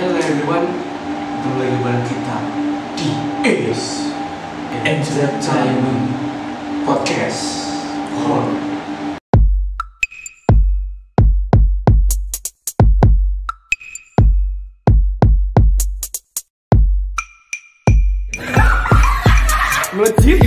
Hello everyone, kembali lagi bareng kita di Ace Entertainment Podcast Horror. Melejit.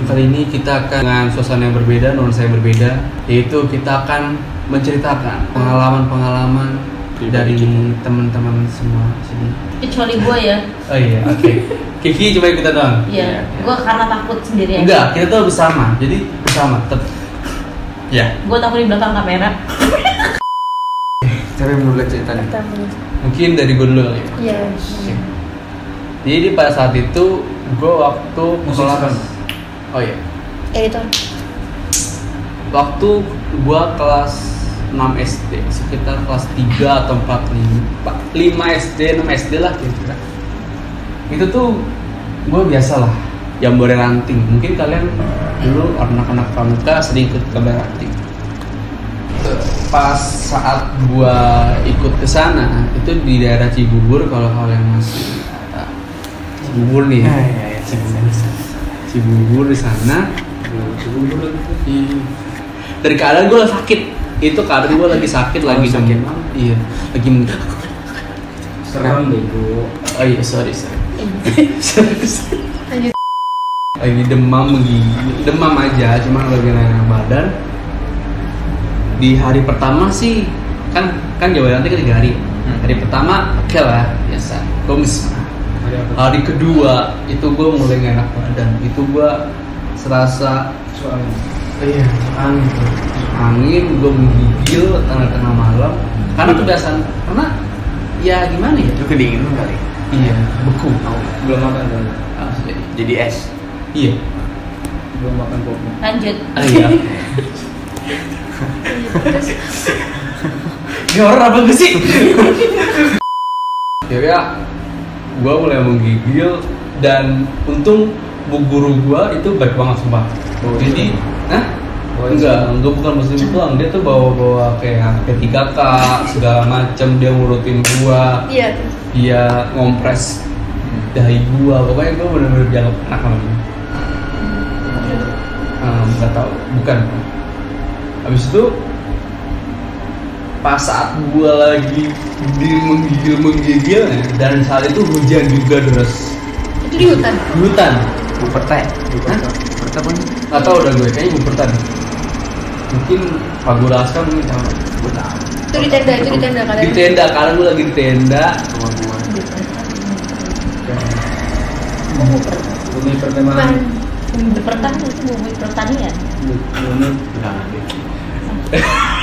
Kali ini kita akan dengan suasana yang berbeda, nuansa yang berbeda, yaitu kita akan menceritakan pengalaman-pengalaman dari teman-teman semua sini. Kecuali gua ya. Oh iya, oke. Kiki cuma kita doang. Iya, gua karena takut sendirian. Enggak, kita tuh bersama. Jadi bersama, ya. Gua takut di belakang kamera. Siapa yang mulai ceritanya? Mungkin dari gue dulu kali ya. Iya. Jadi pada saat itu gue waktu kelas. Oh iya. Editor. Waktu gue kelas 6 SD, sekitar kelas 3 atau 4, 5 SD, 6 SD lah kira-kira. Itu tuh gue biasa lah, jambore ranting. Mungkin kalian dulu anak-anak pramuka sering ikut jambore ranting. Pas saat gua ikut ke sana itu di daerah Cibubur, kalau kalian masih Cibubur nih. Cibubur di sana. Cibubur lagi. Dari keadaan gua sakit. Itu keadaan gua lagi sakit, lagi sakit. Iya, lagi serem bego. Oh iya, sorry. Lanjut. Lagi demam aja, cuma lagi naik badan. Di hari pertama sih kan jawaban nanti kan 3 hari. Hari pertama oke lah, biasa. Gomis. Hari kedua itu gue mulai gak enak badan. Itu gue serasa angin, gue menggigil tengah-tengah malam. Karena kebiasaan, karena ya gimana ya? Itu kedinginan kali. Iya, beku. Belum makan kan? Jadi es. Iya. Belum makan kopi. Lanjut. Iya. Ini orang apa gue sih? Ya, gue mulai menggigil dan untung bu guru gue itu baik banget sumpah. Jadi, enggak bukan muslim doang, dia tuh bawa kayak P3K segala macem, dia ngurutin gue. Iya. Dia ngompres dahi gue, pokoknya gue bener-bener dianggap anak namanya. Nggak tahu, bukan. Habis itu pas saat gua lagi menggigil dan saat itu hujan juga deras. Itu di hutan. Di hutan. Bupertai. Bupertai apa? Nggak tahu udah gue, kayaknya bupertai. Mungkin Pak Guru Askar mungkin tahu. Itu di tenda kalian. Di tenda, karena gua lagi di tenda. Bumi pertemanan. Bumi pertanian itu bumi pertanian.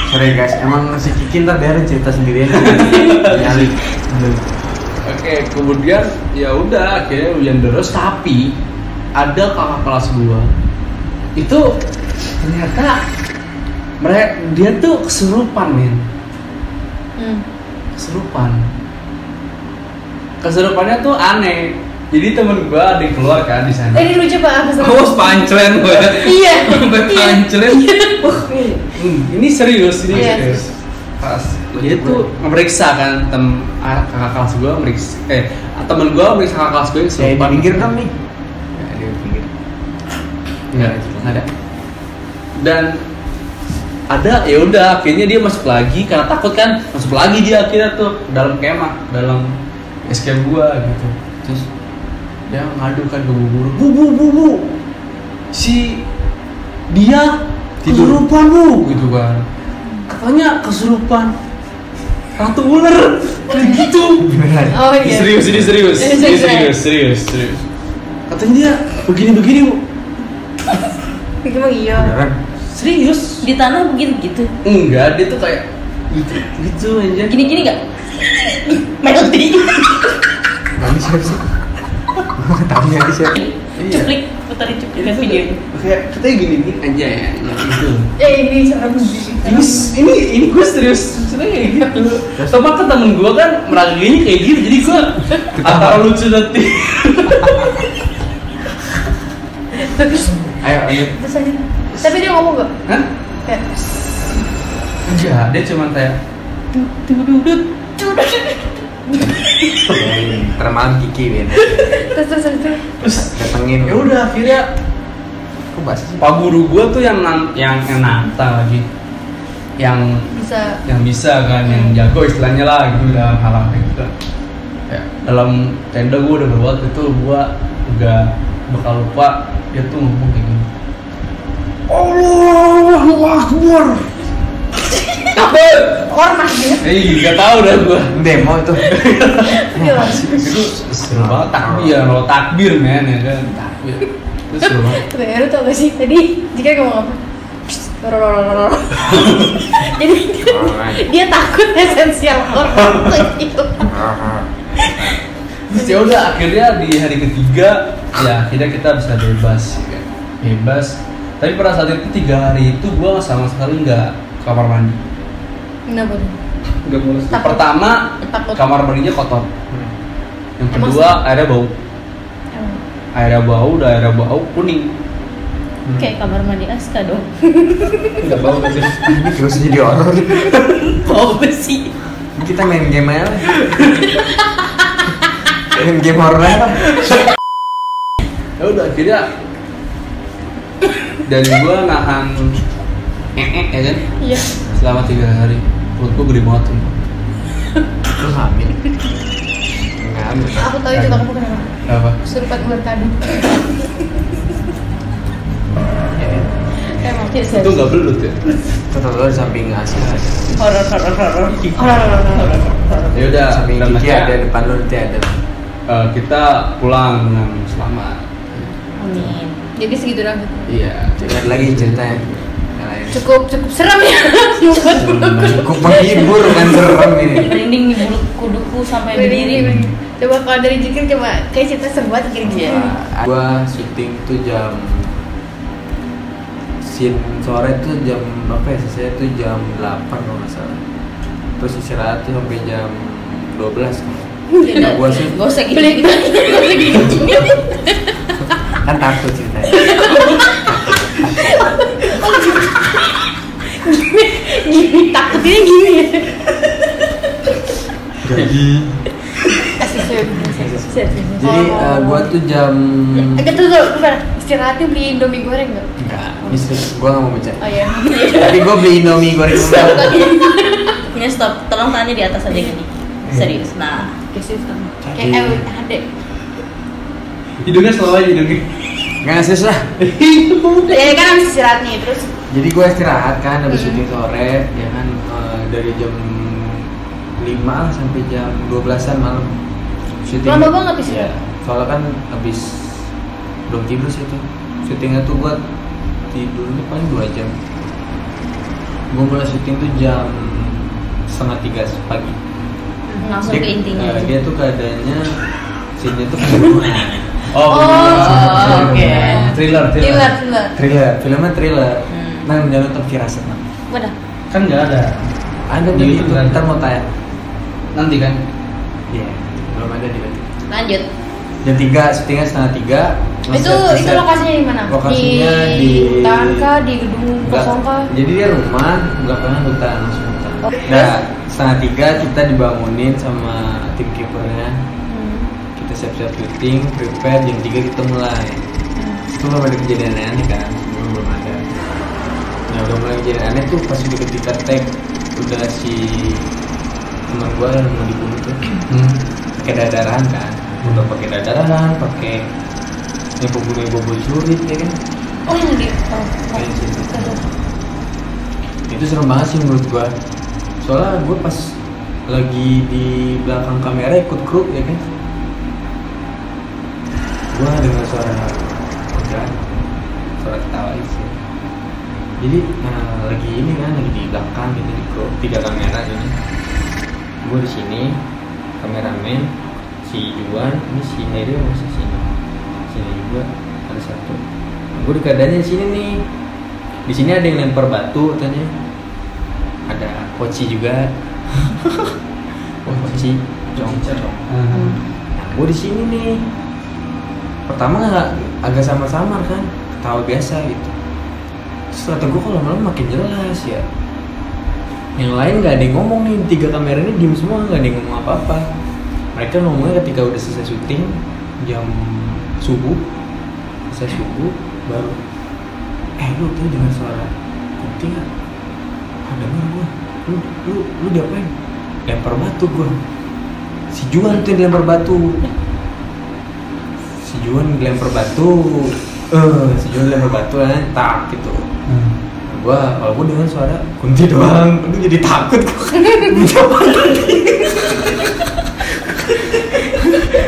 Sorry guys, emang si Kiki ntar biarin cerita sendirian. Nyali. Oke, kemudian ya udah akhirnya hujan deras, tapi ada kakak kelas gua itu ternyata dia tuh kesurupan, men. Kesurupannya tuh aneh. Jadi temen gua ada yang keluar kan di sana. Ini lucu Pak. Oh, pancelen gue. Iya. Pancelen. Ini serius. Pas dia tuh memeriksa kan kakak kelas gue meriksa. Temen gue meriksa kakak kelas gue yang kesurupan. Pinggir dong nih. Ya, dia pinggir. Enggak ada. Dan ada, ya udah akhirnya dia masuk lagi karena takut kan, masuk lagi dia akhirnya tuh dalam kemah, dalam escape gua gitu. Terus dia ngadu kan ke bu, si dia kesurupan bu, gitu kan. Katanya kesurupan ratu ular kayak gitu. Oh iya. Serius. Katanya dia begini bu. Emang iya. Beneran? Serius? Di tanah begitu. Enggak, dia tuh kayak gitu aja. Gini enggak? Melody. Nanti siapa sih? Tahu nih siapa? Cuplik, puterin cuplikan videonya. Kayak katanya gini aja ya, gitu. Ini serem sih. Ini gue serius, maksudnya kayak gitu. Sama kan temen gue kan meraginya kayak gitu, jadi gue antara lucu nanti. Ayo lanjut. Terus aja. Tapi dia ngomong gak? Hah? Kayak Enggak, dia cuma kayak Termalam Kiki Ben. terus Datengin. ya udah akhirnya Kok bahas sih? pak guru gua tuh yang nantang lagi, yang bisa kan, yang jago istilahnya lah gitu dalam hal kayak gitu. Ya, dalam tenda gua udah berbuat itu, gua udah bakal lupa dia tuh ngomong kayak gini. Allahu Akbar. Takbir. ormas dia. Gak tau dah gua. Demo itu. Iya. Itu seru banget takbir, kalau takbir men ya kan, takbir. Itu seru banget. Baru tau gak sih tadi jika ngomong apa? Rorororor. Jadi dia takut esensial orang itu. Terus ya udah akhirnya di hari ketiga ya akhirnya kita bisa bebas ya kan? Bebas. Tapi pada saat itu 3 hari itu gua sama sekali nggak ke kamar mandi. Kenapa tuh? Nggak mulus. Takut. Pertama Takut. kamar mandinya kotor. Yang Emang kedua airnya bau. Emang. Airnya bau kuning. Kayak kamar mandi Aska dong. Nggak bau kan sih. Ini terus jadi horor. Bau besi. Kita main game aja lah. Main game horor aja lah. Ya udah akhirnya dari gua nahan ya kan Iya. selama 3 hari. Perut gua gede banget tuh. Lu hamil. Ngambil. Aku tahu itu kamu kenapa? Apa? Kesurupan ular kado. Emang Itu nggak belut ya? Tetap lo di samping Aska. horor. Ya udah, Samping dan Kiki akhirnya, ada, depan lo nanti ada. kita pulang dengan selamat. Amin. Jadi segitu dong. Iya. Ada lagi ceritanya. Yang lain. Cukup serem ya. Cukup menghibur kan serem ini. Merinding di bulu kuduku sampai berdiri. Coba kalau dari Jikir coba kayak cerita seru banget kira-kira. Gua syuting tuh jam scene sore tuh jam berapa ya? Selesai tuh jam 8 kalau nggak salah. Terus istirahat tuh sampai jam 12 kan. Nah, gua sih Gak usah gini. Gak usah gini. kan takut ceritanya. Gini takutnya gini ya. Jadi Jadi gua tuh jam Agak tuh istirahatnya beli Indomie goreng gak? enggak, gua nggak mau bercanda. Oh iya. Tapi gua beli Indomie goreng dulu. Ini stop, tolong tangannya di atas aja gini. Serius. Nah, kayak adek. Hidungnya selalu aja hidungnya. Nggak serius lah. Ya kan habis istirahat nih terus. Jadi gue istirahat kan habis syuting sore, ya kan dari jam 5 sampai jam 12-an malam. Syuting. Lama banget sih. Iya. Soalnya kan habis belum tidur sih itu. Syutingnya tuh gue tidurnya paling 2 jam. Gue mulai syuting tuh jam 2:30 pagi. Langsung ke intinya. Dia tuh keadaannya scene-nya tuh pembunuhan. Oke. Thriller. Thriller, filmnya thriller. Jangan nonton Firasat. Udah. Kan nggak ada. Ada Di di YouTube itu, kan? ntar mau tayang. Nanti kan. Iya, belum ada di YouTube. Lanjut. Jam 3, syutingnya 2:30. Itu lokasinya di mana? Lokasinya di hutan kah? Di gedung kosong kah? Jadi dia rumah, belakangnya hutan, langsung hutan. Oh, Nah, 2:30 kita dibangunin sama tim kipernya. Kita siap-siap syuting, prepare, jam 3 kita mulai. Itu belum ada kejadian aneh kan? Belum ada. Nah, udah mulai kejadian aneh tuh pas udah ketika tag udah si teman gua yang mau dibunuh tuh pakai dadaran kan, udah pakai dadaran, pakai yang pembunuh bobo curit ya kan. Oh yang di. Kayak gitu. Itu serem banget sih menurut gua. Soalnya gua pas lagi di belakang kamera ikut kru ya kan. Gua dengar suara organ, suara ketawa itu. Jadi lagi ini kan lagi di belakang gitu di kru 3 kamera ini. Gua di sini, kameramen, si Juan, ini si Neril masih sini. Sini juga ada satu. Gue di keadaannya di sini nih. Di sini ada yang lempar batu katanya. Ada Poci juga. Poci, Cong. Nah, gue di sini nih. Pertama agak samar-samar kan. ketawa biasa gitu. Terus kata gue kalau lama-lama makin jelas ya. Yang lain nggak ada yang ngomong nih, 3 kamera ini diem semua, nggak ada yang ngomong apa-apa. Mereka ngomongnya ketika udah selesai syuting jam subuh baru lu tuh dengar suara kunti nggak? Dengar gue. Lu diapain? Lempar batu gue. Si Juan tuh dilempar batu. Si Juan dilempar batu tak gitu. Kalau gue dengar suara kunti doang, lu jadi takut gue.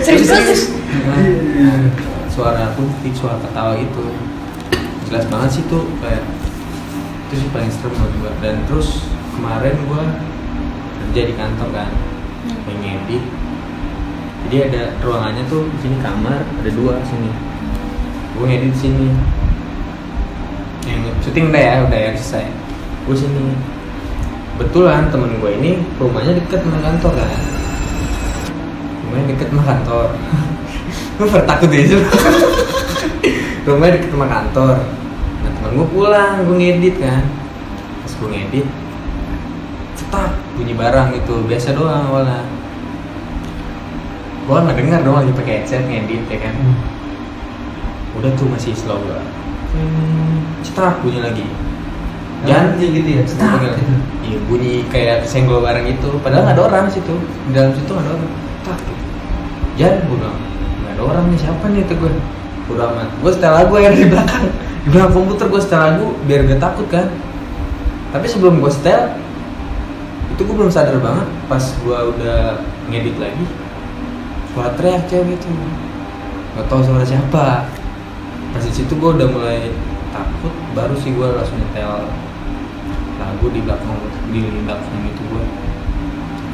Serius? Suara kunti, suara ketawa itu jelas banget sih tuh, kayak itu sih paling serem juga. Dan terus kemarin gue kerja di kantor kan, ngedit. Jadi ada ruangannya tuh di sini kamar, ada 2 sini. Gue ngedit di sini. Yang syuting udah ya selesai. Gue sini. Betulan temen gue ini rumahnya deket sama kantor kan. Rumahnya deket sama kantor. Gue takut aja. Rumahnya deket sama kantor. Nah temen gue pulang, gue ngedit kan. Pas gue ngedit, cetak bunyi barang gitu, biasa doang awalnya. Gue nggak dengar dong lagi pakai headset ngedit ya kan. Udah tuh masih slow lah. Cetak bunyi lagi. Jangan gitu ya. cetak. Iya bunyi kayak senggol barang itu. Padahal nggak ada orang situ. Di dalam situ nggak ada orang. Cetak. Jangan gue bilang nggak ada orang nih, siapa nih itu gue. Udah amat. Gue setel lagu yang di belakang. Di belakang komputer gue setel lagu biar gak takut kan. Tapi sebelum gue setel itu gue belum sadar banget. Pas gue udah ngedit lagi, suara teriak cewek itu, nggak tahu suara siapa. Pas di situ gue udah mulai takut, baru sih gue langsung nyetel lagu di belakang itu gue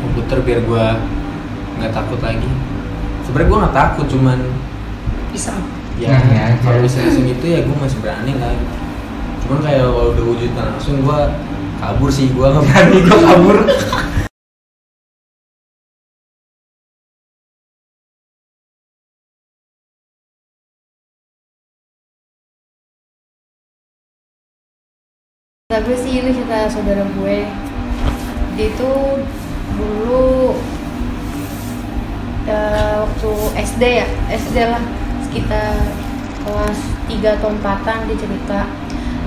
komputer biar gue nggak takut lagi. Sebenarnya gue nggak takut, cuman Bisa. ya kalau iseng-iseng itu ya gue masih berani lah. Cuman kayak kalau udah wujudnya langsung gue kabur sih, gue nggak berani, gue kabur. Gue sih ini cerita saudara gue. Dia tuh dulu waktu SD lah, sekitar kelas 3 atau 4-an, dia cerita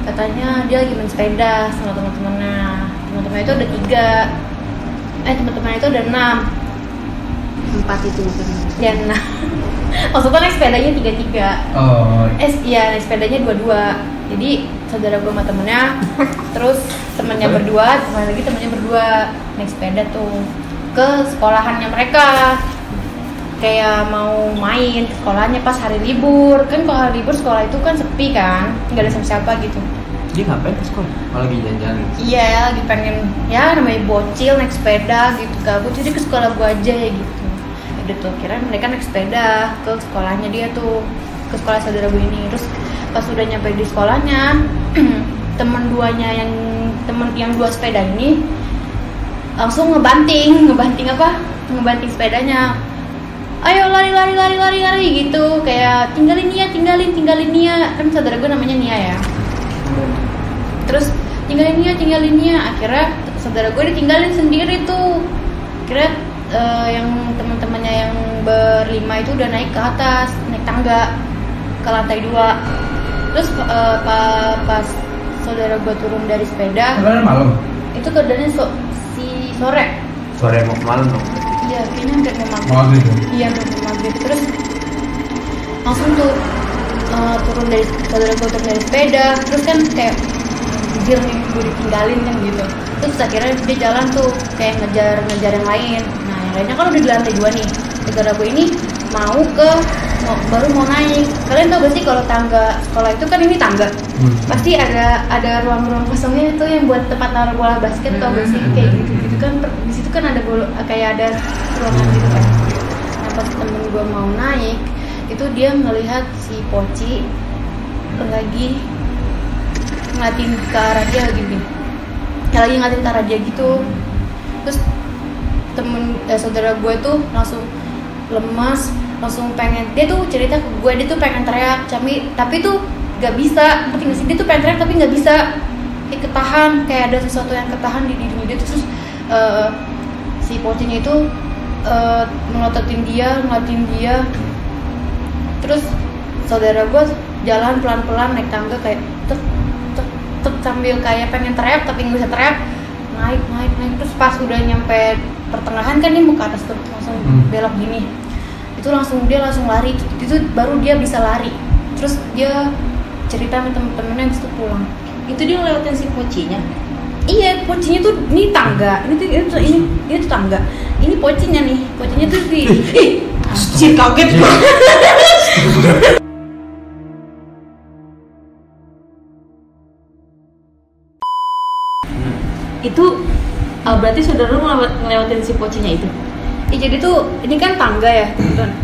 katanya dia lagi main sepeda sama teman-temannya itu ada 3, teman-temannya itu ada 6 itu bukan ya 6 maksudnya naik sepedanya 3 iya naik sepedanya 2 jadi saudara gue sama temennya terus temennya berdua naik sepeda tuh ke sekolahannya mereka, kayak mau main ke sekolahnya pas hari libur. Kan kalau hari libur sekolah itu kan sepi kan, nggak ada siapa-siapa gitu. Dia ngapain ke sekolah? Kalau lagi jalan-jalan? Iya, lagi pengen ya namanya bocil naik sepeda gitu, gabut, jadi ke sekolah gua aja ya gitu. Udah tuh kira mereka naik sepeda ke sekolahnya dia tuh, ke sekolah saudara gue ini. Terus pas udah nyampe di sekolahnya temen yang 2 sepeda ini langsung ngebanting sepedanya. Ayo lari gitu, kayak tinggalin Nia, kan saudara gue namanya Nia ya. Terus tinggalin Nia, akhirnya saudara gue ditinggalin sendiri tuh. Akhirnya yang teman-temannya yang ber-5 itu udah naik ke atas, naik tangga ke lantai 2. Terus pas saudara gue turun dari sepeda, malam. itu keadaannya Sore mau malam dong. Iya, kayaknya hampir mau maghrib. Iya, hampir mau maghrib. Terus langsung tuh saudara gue turun dari sepeda. Terus kan kayak anjir nih, gue ditinggalin kan gitu. Terus akhirnya dia jalan tuh kayak ngejar yang lain. Nah yang lainnya kan udah di lantai 2 nih. Saudara gue ini baru mau naik. Kalian tau gak sih kalau tangga sekolah itu kan ini tangga, pasti ada ruang-ruang kosongnya itu yang buat tempat naruh bola basket. Tau gak sih kayak gitu kan, di situ kan ada kayak ada ruangan gitu kan. Nah pas temen gue mau naik itu dia ngelihat si Poci lagi ngeliatin ke arah dia gini, lagi ngeliatin ke arah dia gitu. Terus saudara gue tuh langsung lemas, langsung pengen, dia tuh cerita ke gue, dia tuh pengen teriak, tapi tuh nggak bisa, ngerti nggak sih? Dia tuh pengen teriak tapi nggak bisa, kayak ketahan, kayak ada sesuatu yang ketahan di dirinya dia. Terus si pocinya itu melototin dia, ngeliatin dia. Terus saudara gue jalan pelan-pelan naik tangga kayak tek sambil kayak pengen teriak tapi nggak bisa teriak, naik. Terus pas udah nyampe pertengahan kan dia mau ke atas tuh, langsung belok gini. Itu dia langsung lari. Itu baru dia bisa lari. Terus dia cerita sama temen-temennya habis itu pulang. Itu dia ngelewatin si pocinya. Iya, pocinya tuh ini tangga. Ini tuh tangga. Ini pocinya nih. Pocinya tuh di Anjir, kaget. Itu berarti saudara lu ngelewatin si pocinya itu. jadi tuh ini kan tangga ya,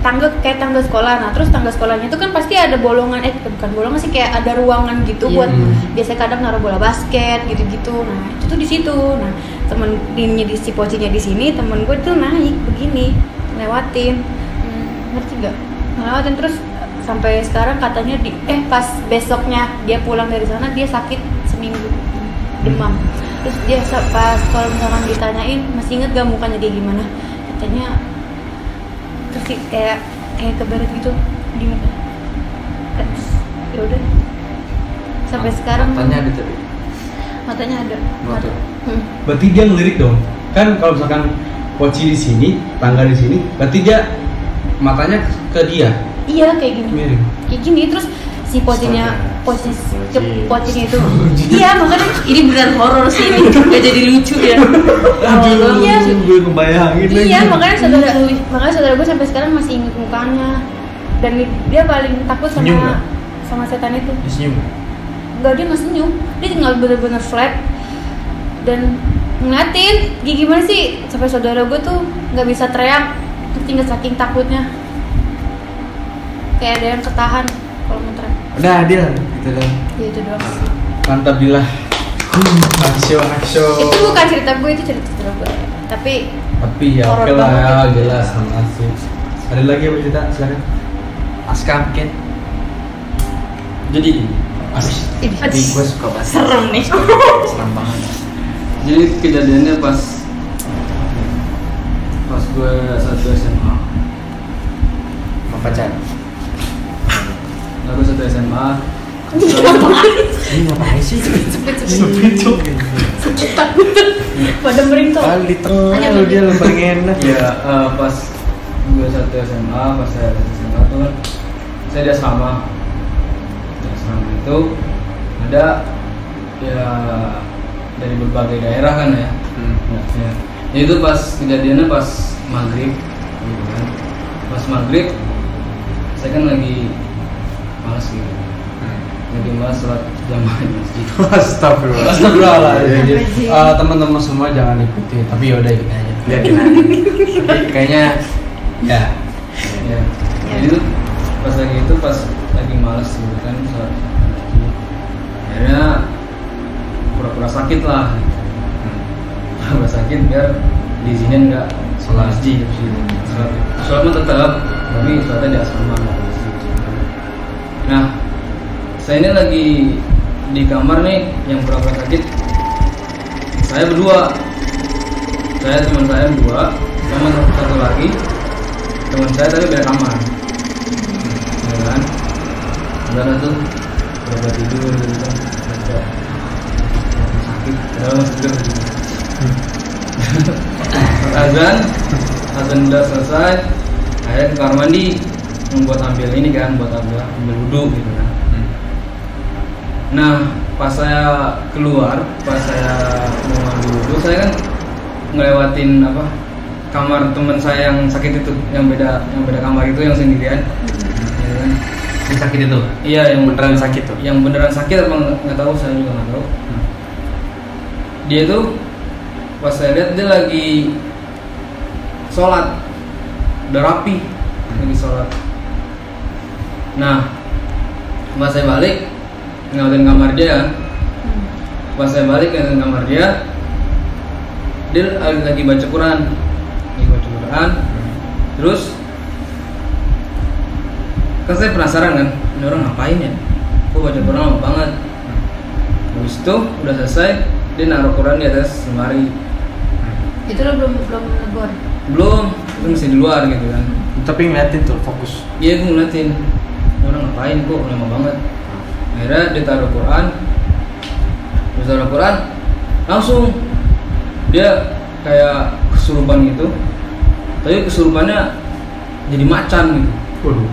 tangga kayak tangga sekolah. Nah terus tangga sekolahnya itu kan pasti ada bolongan, bukan bolongan sih, kayak ada ruangan gitu buat biasanya kadang naruh bola basket gitu-gitu. Nah itu tuh di situ. Nah temen dinnya di si pocinya di sini, temen gue tuh naik begini lewatin, ngerti gak? Lewatin terus sampai sekarang katanya pas besoknya dia pulang dari sana dia sakit seminggu, demam. Terus dia pas kalau misalkan ditanyain masih inget gak mukanya dia gimana, katanya terus kayak kebaret gitu di muka. Terus ya udah sampai sekarang Matanya ada tadi. Matanya ada. Berarti dia ngelirik dong. Kan kalau misalkan poci di sini, tangga di sini, berarti dia matanya ke dia. Iya kayak gini. Miring. Kayak gini terus si pocinya itu. Iya makanya Ini beneran horor sih ini. Gak jadi lucu ya. iya. Gue ngebayangin lagi. Iya makanya saudara gue sampai sekarang masih inget mukanya. Dan dia paling takut sama setan itu. Dia senyum. Enggak, dia nggak senyum. Dia tinggal bener-bener flat dan ngeliatin. Gimana sih sampai saudara gue tuh nggak bisa teriak, tinggal saking takutnya. Kayak ada yang ketahan kalau mau teriak. Udah adil gitu dong. Ya itu doang. Mantap Dilah. Aksyo. Itu bukan cerita gue, itu cerita gue. Tapi ya horor oke lah ya, banget. jelas asik. Ada lagi apa cerita? Silakan. Aska mungkin. Jadi Tapi gue suka banget. Serem nih. Serem banget. Jadi kejadiannya pas gue 1 SMA. Mau pacar. Nah, gue 1 SMA. Ini ngapain sih? Sepicuk. Pada merintau. Di tengah lu dia lu paling enak. Iya, pas gue 1 SMA, pas saya 1 SMA tuh kan saya di asrama. Di asrama itu ada ya dari berbagai daerah kan ya. Ya. Itu pas kejadiannya pas maghrib, gitu kan. Pas maghrib, saya kan lagi malas gitu. Lagi malas sholat jamaah di masjid. Astagfirullahaladzim. Teman-teman semua jangan ikuti, tapi yaudah ikutin aja. Lihatin aja. Tapi kayaknya Ya. Jadi tuh pas lagi malas gitu kan sholat masjid. Akhirnya pura-pura sakit lah. Pura-pura sakit biar diizinin nggak sholat masjid. Sholat mah tetap, tapi sholatnya di asrama. Nah, saya ini lagi di kamar nih yang pura-pura sakit. Saya berdua. Teman saya berdua, sama satu lagi teman saya tapi beda kamar. Ya kan? Udah tuh pura-pura tidur gitu kan. Sakit, udah tidur. Azan udah selesai. Akhirnya ke kamar mandi membuat ambil ini kan, buat ambil wudhu gitu kan. Nah, pas saya keluar, pas saya mau ambil wudhu, saya kan ngelewatin kamar teman saya yang sakit itu, yang beda kamar itu, yang sendirian. Ya kan? yang sakit itu. Iya, yang beneran sakit tuh. Yang beneran sakit apa nggak tahu, saya juga nggak tahu. Dia tuh pas saya lihat dia lagi sholat, udah rapi, lagi sholat. Nah, pas saya balik ngeliatin kamar dia, pas saya balik ngeliatin kamar dia lagi baca Quran, terus kan saya penasaran kan, ini orang ngapain ya? Gue baca Quran lama banget. Habis itu udah selesai, dia naruh Quran di atas lemari. Itu lo belum negor. Belum, itu masih di luar gitu kan. Tapi ngeliatin tuh fokus. Iya, gue ngeliatin orang ngapain kok lama banget. Akhirnya dia taruh Quran, terus taruh Quran, langsung dia kayak kesurupan gitu. Tapi kesurupannya jadi macan gitu. Waduh.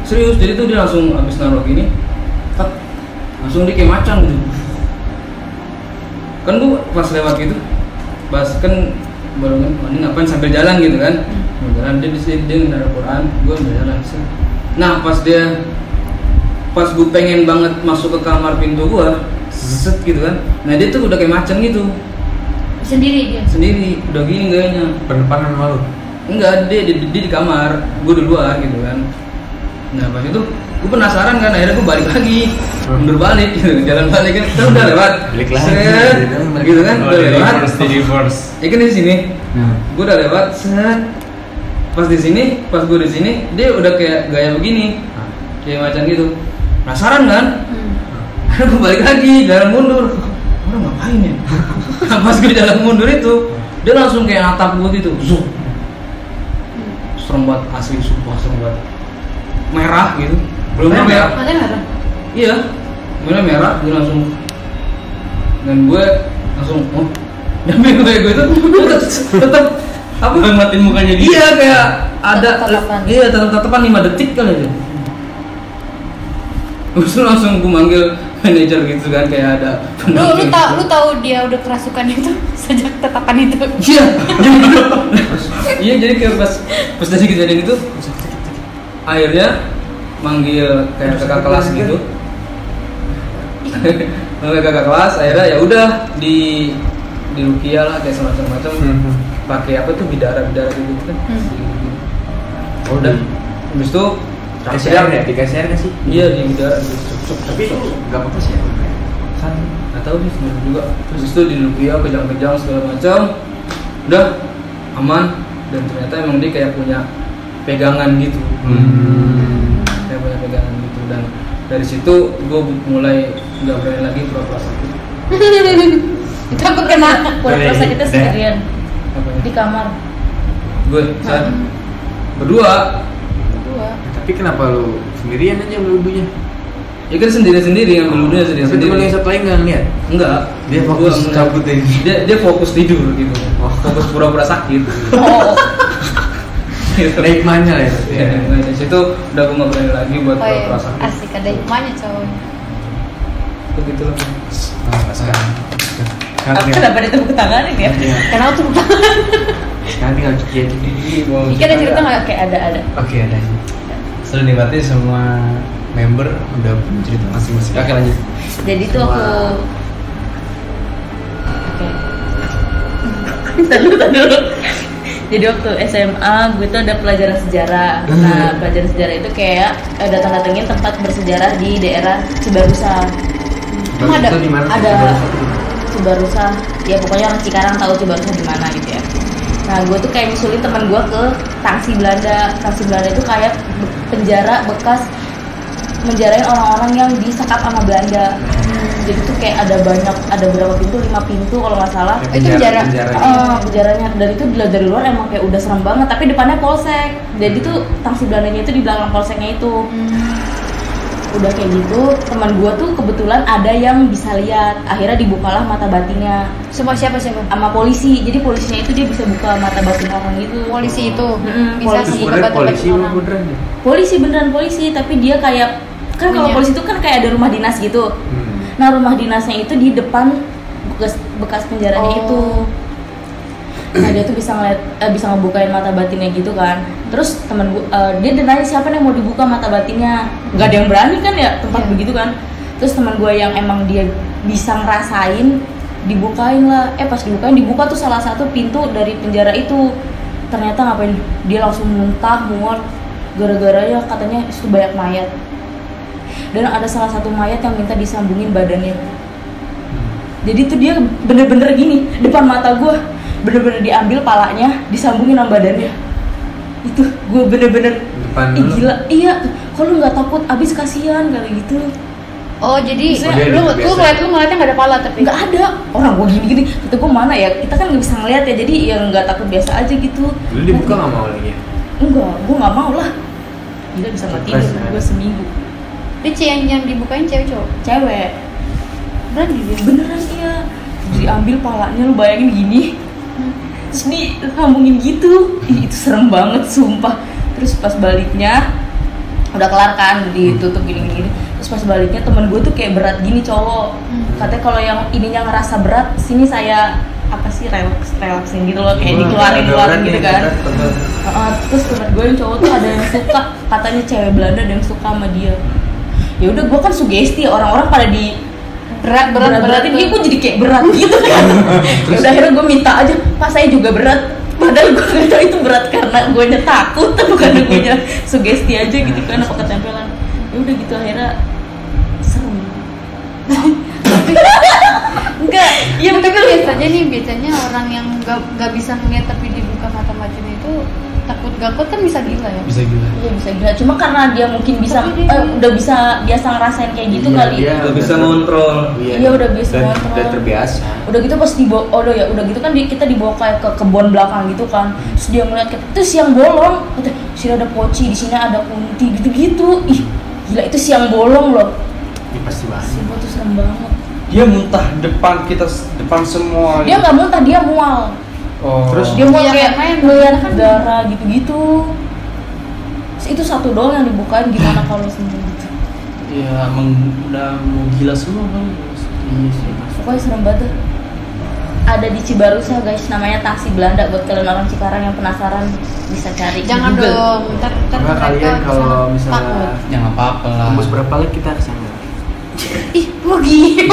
Serius, jadi tuh dia langsung habis naruh gini, tak, langsung dia kayak macan gitu. Kan gue pas lewat gitu, pas kan baru kan, ini ngapain sambil jalan gitu kan. Jalan dia di sini, dia naruh Quran, gue sambil jalan. Nah pas gue pengen banget masuk ke kamar pintu gue, set gitu kan. Nah dia tuh udah kayak macan gitu. Sendiri dia. Sendiri, udah gini gayanya. Pendepanan malu. Enggak, dia di kamar, gue di luar gitu kan. Nah pas itu gue penasaran kan, akhirnya gue balik lagi, mundur balik gitu, jalan balik kan, kita udah lewat, Balik lagi. set, gitu kan, udah lewat, Reverse. ya kan di sini, gue udah lewat, set, pas di sini, pas gue di sini, dia udah kayak gaya begini, kayak macam gitu, penasaran kan, akhirnya gue balik lagi, jalan mundur, orang ngapain ya? Nah, pas gue jalan mundur itu, dia langsung kayak natap gue gitu, zoom, serem banget, asli sumpah serem banget, merah gitu. Belum merah. Matanya merah. Iya. Mulai merah, gue langsung dan gue langsung tapi gue itu tetap apa Matiin mukanya dia. iya kayak ada Tatapan. iya tatapan 5 detik kali aja. Terus langsung gue manggil manajer gitu kan, kayak ada Lu tahu dia udah kerasukan itu sejak tatapan itu. Iya. Iya, jadi kayak pas dari kejadian itu akhirnya manggil kayak kakak kelas gitu. Manggil kakak kelas, akhirnya ya udah di rukiah lah kayak semacam pakai apa tuh bidara gitu kan. Oh, udah. Habis itu Dikasih air ya? Dikasih air nggak sih? iya di bidara gitu. Tapi itu nggak apa-apa sih. Kan Nggak tahu sih sebenarnya juga. Terus itu di rukiah kejang-kejang segala macam. Udah aman, dan ternyata emang dia kayak punya pegangan gitu. Kayak punya pegangan gitu, dan dari situ gue mulai nggak berani lagi pura-pura sakit. Takut kena. Pura-pura sakitnya sendirian Apa ya? di kamar. Gue saat berdua, tapi kenapa lu sendirian aja meludunya? ya kan sendiri-sendiri yang dulunya Tapi temen sendiri-sendiri. yang satu lain nggak ngeliat? Enggak, Dia Gua fokus enggak. cabut aja. Dia fokus tidur gitu. Fokus pura-pura sakit. Oh. Gitu. Ada hikmahnya lah ya. Ya, nah, dari situ udah gue nggak berani lagi buat Oh iya, pura-pura sakit. asik ada hikmahnya coy. Begitu lah. Sekarang. Kenapa dia tepuk tangan ini ya? Iya. Karena aku tuh Sekarang tinggal cuci aja. Iki ada cerita nggak kayak ada. Oke, ada. Seru nih, berarti semua member udah punya cerita masing-masing. Oke, lanjut. Jadi tuh aku Tadi dulu. Jadi waktu SMA gue tuh ada pelajaran sejarah. Nah, pelajaran sejarah itu kayak datang-datengin tempat bersejarah di daerah Cibarusa. Emang ada? Itu di mana? Ada Cibarusa. Ya pokoknya orang Cikarang tahu Cibarusa di mana gitu ya. Nah, gue tuh kayak nyusulin teman gue ke Tangsi Belanda. Tangsi Belanda itu kayak penjara bekas menjarain orang-orang yang disekap sama Belanda. Jadi tuh kayak ada berapa pintu, 5 pintu kalau nggak salah. Itu penjara. Penjaranya. Dan itu dilihat dari luar emang kayak udah serem banget, tapi depannya polsek. Jadi tuh Tangsi Belandanya itu di belakang polseknya itu. Udah kayak gitu, teman gua tuh kebetulan ada yang bisa lihat. Akhirnya dibukalah mata batinnya Semua siapa? sama polisi. Jadi polisinya itu dia bisa buka mata batin orang gitu. Polisi itu bisa polisi. buka batu Polisi orang. beneran ya? Polisi beneran polisi, tapi dia kayak kan kalau Punya. polisi itu kan kayak ada rumah dinas gitu. Nah, rumah dinasnya itu di depan bekas penjaranya Oh. itu. Nah, dia tuh bisa ngeliat, bisa ngebukain mata batinnya gitu kan. Terus temen gue, dia nanya siapa nih yang mau dibuka mata batinnya. Gak ada yang berani kan ya tempat Iya. begitu kan. Terus teman gue yang emang dia bisa ngerasain, dibukain lah. Pas dibuka tuh salah satu pintu dari penjara itu. Ternyata ngapain? Dia langsung muntah, mual, gara-gara ya katanya itu banyak mayat. Dan ada salah satu mayat yang minta disambungin badannya. Jadi tuh dia bener-bener gini depan mata gue, bener-bener diambil palanya, disambungin sama badannya. Itu gue bener-bener Depan ih dulu. gila, iya. Kok lu nggak takut? Abis kasihan kali gitu. Oh jadi Maksudnya lu biasa. ngeliatnya nggak ada pala tapi nggak ada orang gue gini-gini. Kata gue mana ya, kita kan nggak bisa ngeliat ya, jadi ya nggak takut, biasa aja gitu. Lu dibuka nggak mau lagi ya? Enggak, gue nggak mau lah. Gila bisa nggak tidur Surprise, gue seminggu. Dia yang dibukain cewek cowok. Cewek Berani dia. beneran iya, diambil palanya, lu bayangin gini, terus disambungin gitu. Ih, itu serem banget sumpah. Terus pas baliknya udah kelar kan, ditutup gini-gini. Terus pas baliknya temen gue tuh kayak berat gini cowok. Katanya kalau yang ininya ngerasa berat, sini saya apa sih relaksin gitu loh, kayak dikeluarin gitu kan. Terus temen gue yang cowok tuh ada yang suka, katanya cewek Belanda ada yang suka sama dia. Ya udah gue kan sugesti, orang-orang pada di beratin, iya gue jadi kayak berat gitu kan. Udah akhirnya gue minta aja, Pak saya juga berat. Padahal gue nggak tahu itu berat karena gue takut, bukan gue sugesti aja gitu kan, apa ketempelan. Ya udah gitu akhirnya serem. Enggak, iya tapi biasanya orang yang nggak bisa ngeliat tapi dibuka mata macam itu takut gakut kan bisa gila ya. Bisa gila. Iya bisa gila, cuma karena dia mungkin bisa Tapi dia- udah bisa biasa ngerasain kayak gitu Iya, kali. dia Udah bisa ngontrol. Iya, udah bisa ngontrol. Udah terbiasa. Udah gitu pas udah gitu kan kita dibawa kayak ke kebun belakang gitu kan. Terus dia ngeliat itu siang bolong, kata sini ada poci, di sini ada kunti gitu-gitu. Ih, gila itu siang bolong loh. Ini pasti banget. Sumpah tuh serem banget. Dia muntah depan kita, depan semua. Dia nggak muntah, dia mual. Oh. Terus Dia mual Iya, kayak karena yang ngeliat kan darah gitu-gitu. Terus itu satu doang yang dibukain, gimana kalau sembuh gitu. ya emang udah mau gila semua kan. Iya sih. Pokoknya serem banget. Ada di Cibarusah guys, namanya taksi Belanda. Buat kalian orang Cikarang yang penasaran bisa cari. di Jangan Google. dong, ntar Karena mereka kalian kalau takut. misalnya Ya nggak apa-apa lah. tembus berapa lagi kita kesana? Ih, rugi.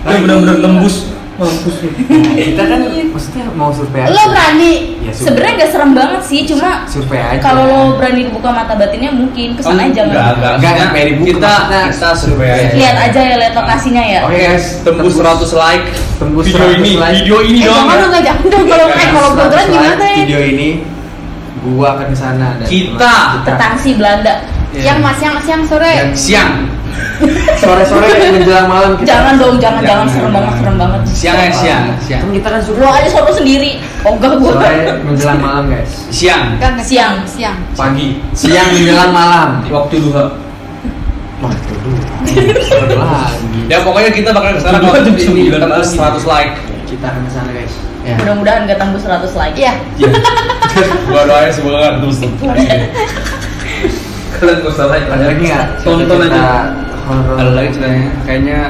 Dia benar-benar tembus. Mampus nih. Nah, kita kan maksudnya mau survei aja. Lo berani? Ya, survei. Sebenarnya gak serem banget sih, cuma survei aja. kalau lo berani buka mata batinnya mungkin kesana aja Enggak, nggak? Enggak, sampai dibuka, Kita maksudnya survei aja. Lihat aja ya, lihat lokasinya ya. Oke guys, Tembus 100 like. tembus Video 100 ini, like. video ini dong. Jangan dong, jangan dong kalau kalau 100 kebetulan like gimana ya? Video ini gua akan kesana dan Kita. Ke taksi Belanda. Siang mas, siang sore. Dan Siang. sore-sore menjelang malam kita. Jangan dong, jangan Jangan. serem banget. Siang ya, siang. Kan kita kan suka Lo aja sono sendiri. Ogah gua. sore menjelang malam guys. Siang. Enggak, Siang. Pagi. Siang menjelang malam. Waktu duha. Wah, itu dulu. Seru lagi. Ya pokoknya kita bakal kesana Kedua kalau jam ini 9 tembus pagi. 100 like. Kita akan kesana guys. Ya. Mudah-mudahan gak tembus 100 like. Iya. Gua doain semoga nggak tembus. Kalian gak usah like. Ada lagi nggak? Tonton Cerita aja. horor. Ada lagi ceritanya? Kayaknya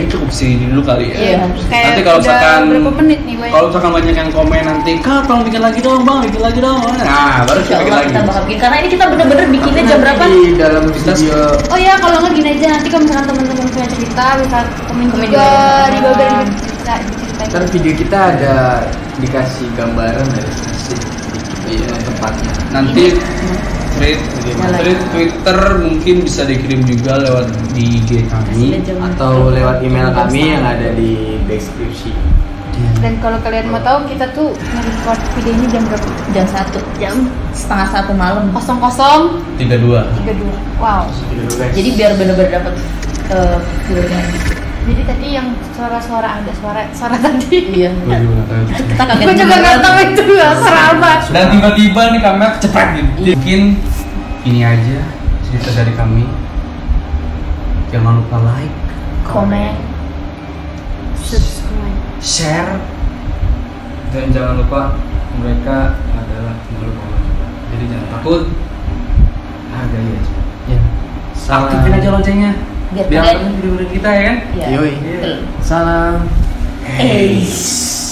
cukup sini dulu kali ya. Iya. Kayak Nanti kalau udah misalkan berapa menit nih, Wei? kalau misalkan banyak yang komen nanti, Kak tolong bikin lagi dong bang, bikin lagi dong. Nah baru Insya kita bikin Allah lagi. kita bakal bikin, karena ini kita bener-bener bikinnya Tapi jam nanti berapa? Di dalam video Oh ya, kalau nggak gini aja, nanti kalau misalkan teman-teman punya cerita bisa komen Komen juga juga. di bawah dari cerita diceritain. ntar video kita ada dikasih gambaran dari stasiun Iya. tempatnya. Nanti tweet, Bagaimana? Twitter mungkin bisa dikirim juga lewat di IG kami. Atau lewat email kami yang ada di deskripsi. Dan kalau kalian mau tahu kita tuh nge-record videonya jam berapa? Jam 1. Jam setengah 1 malam. 00:32. 32. Wow. Gitu dulu, guys. Jadi biar bener-bener dapet videonya. Jadi tadi yang suara-suara ada suara tadi. Iya. Kita kaget. Gue juga nggak tahu itu suara apa. Dan tiba-tiba nih kamera cepat gitu. Mungkin ini aja cerita dari kami. Jangan lupa like, Komen. Subscribe. share. Dan jangan lupa mereka adalah makhluk Allah. Jadi jangan takut. Hargai aja. Ya. Aktifin aja loncengnya. Biar Biar kalian. kalian video kita ya kan. Iya. Yoi. Betul. Salam. Eish.